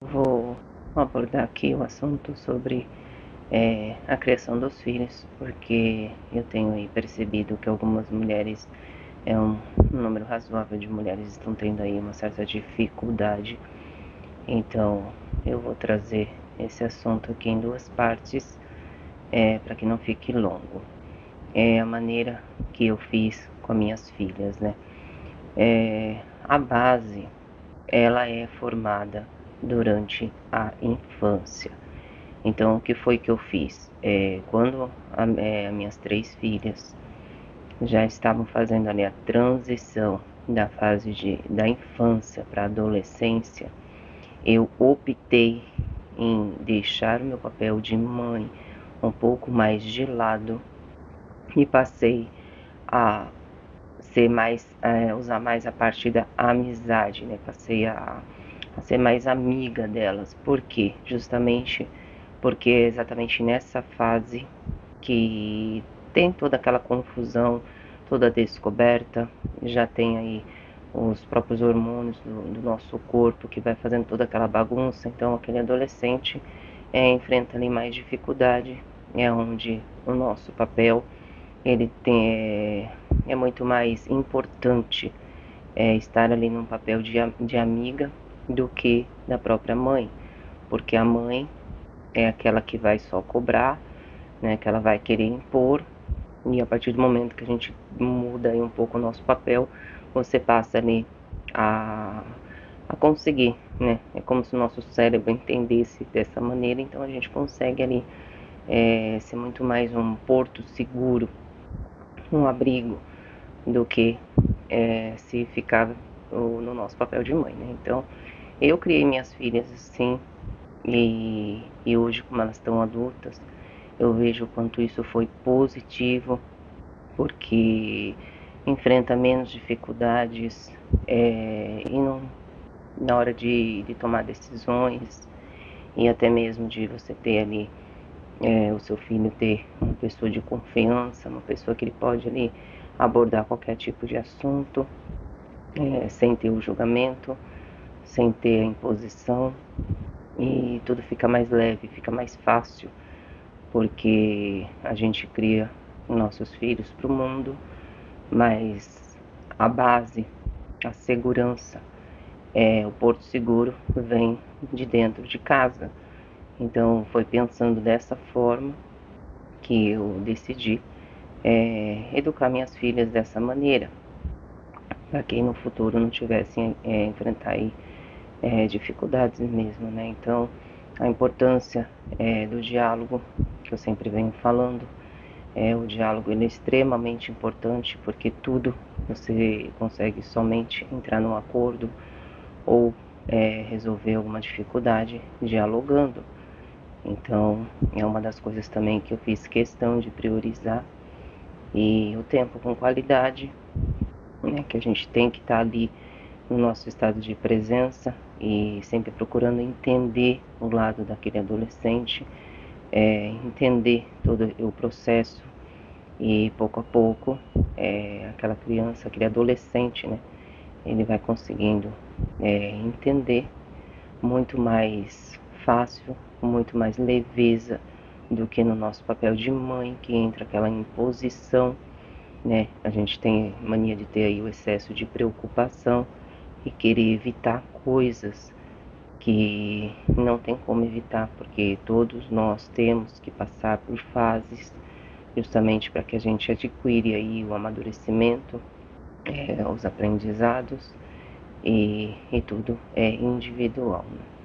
Vou abordar aqui o assunto sobre a criação dos filhos, porque eu tenho aí percebido que algumas mulheres, um número razoável de mulheres estão tendo aí uma certa dificuldade. Então, eu vou trazer esse assunto aqui em duas partes, para que não fique longo. É a maneira que eu fiz com as minhas filhas, né? A base, ela é formada durante a infância. Então, o que foi que eu fiz? Quando as minhas três filhas já estavam fazendo ali a transição da fase da infância para a adolescência, eu optei em deixar o meu papel de mãe um pouco mais de lado e passei a usar mais a parte da amizade, né? Passei a ser mais amiga delas. Por quê? Justamente porque é exatamente nessa fase que tem toda aquela confusão, toda a descoberta, já tem aí os próprios hormônios do nosso corpo que vai fazendo toda aquela bagunça. Então aquele adolescente enfrenta ali mais dificuldade, é onde o nosso papel ele é muito mais importante, estar ali num papel de amiga do que da própria mãe, porque a mãe é aquela que vai só cobrar, né, que ela vai querer impor, e a partir do momento que a gente muda aí um pouco o nosso papel, você passa ali a, a conseguir, né? É como se o nosso cérebro entendesse dessa maneira, então a gente consegue ali ser muito mais um porto seguro, um abrigo, do que se ficar no nosso papel de mãe, né? Então, eu criei minhas filhas assim, e hoje, como elas estão adultas, eu vejo o quanto isso foi positivo, porque enfrenta menos dificuldades e não, na hora de tomar decisões, e até mesmo de você ter ali o seu filho ter uma pessoa de confiança, uma pessoa que ele pode ali abordar qualquer tipo de assunto, sem ter o julgamento, sem ter a imposição, e tudo fica mais leve, fica mais fácil, porque a gente cria nossos filhos para o mundo, mas a base, a segurança, o porto seguro vem de dentro de casa. Então foi pensando dessa forma que eu decidi educar minhas filhas dessa maneira, para que no futuro não tivessem enfrentar aí, dificuldades mesmo, né? Então a importância do diálogo, que eu sempre venho falando, o diálogo ele é extremamente importante, porque tudo você consegue somente entrar num acordo ou resolver alguma dificuldade dialogando. Então é uma das coisas também que eu fiz questão de priorizar, e o tempo com qualidade, né, que a gente tem que estar ali no nosso estado de presença e sempre procurando entender o lado daquele adolescente, entender todo o processo, e pouco a pouco aquela criança, aquele adolescente, né, ele vai conseguindo entender muito mais fácil, com muito mais leveza do que no nosso papel de mãe, que entra aquela imposição, né? A gente tem mania de ter aí o excesso de preocupação e querer evitar coisas que não tem como evitar, porque todos nós temos que passar por fases, justamente para que a gente adquire aí o amadurecimento, os aprendizados, e tudo é individual, né?